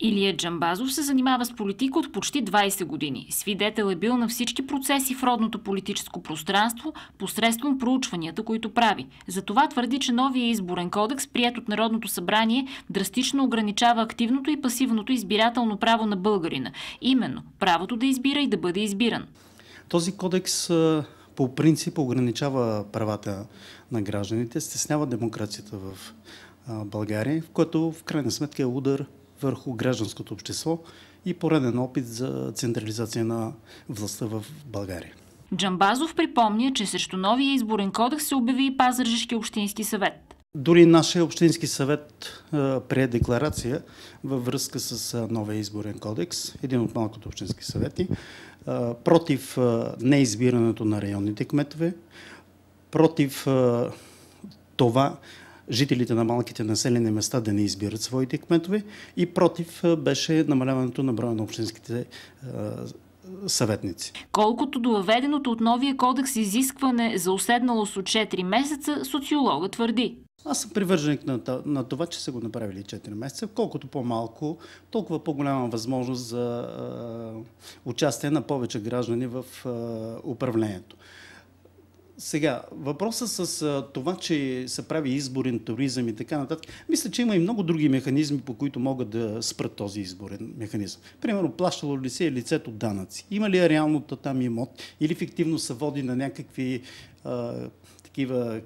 Илия Джамбазов се занимава с политика от почти 20 години. Свидетел е бил на всички процеси в родното политическо пространство посредством проучванията, които прави. Затова твърди, че новия изборен кодекс, приет от Народното събрание, драстично ограничава активното и пасивното избирателно право на българина. Именно правото да избира и да бъде избиран. Този кодекс по принцип ограничава правата на гражданите, стеснява демокрацията в България, в което в крайна сметка е удар върху гражданското общество и пореден опит за централизация на властта в България. Джамбазов припомня, че срещу новия изборен кодекс се обяви и Пазарджишки общински съвет. Дори нашия общински съвет прие декларация във връзка с новия изборен кодекс, един от малкото общински съвети, против неизбирането на районните кметове, против това жителите на малките населени места да не избират своите кметове и против беше намаляването на броя на общинските съветници. Колкото до въведеното от новия кодекс изискване за уседналост от 4 месеца, социологът твърди: Аз съм привърженик на това, че са го направили 4 месеца. Колкото по-малко, толкова по-голяма възможност за участие на повече граждани в управлението. Сега, въпросът с това, че се прави изборен туризъм и така нататък, мисля, че има и много други механизми, по които могат да спрат този изборен механизъм. Примерно, плащало ли се лицето данъци? Има ли реалното там имот? Или фиктивно се води на някакви такива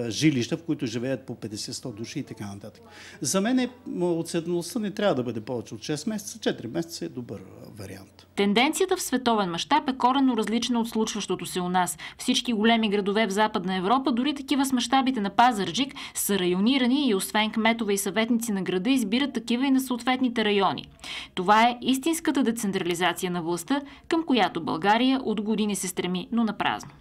жилища, в които живеят по 50-100 души и така нататък. За мен уседналостта не трябва да бъде повече от 6 месеца. 4 месеца е добър вариант. Тенденцията в световен мащаб е коренно различна от случващото се у нас. Всички големи градове в Западна Европа, дори такива с мащабите на Пазарджик, са районирани и освен кметове и съветници на града, избират такива и на съответните райони. Това е истинската децентрализация на властта, към която България от години се стреми, но напразно.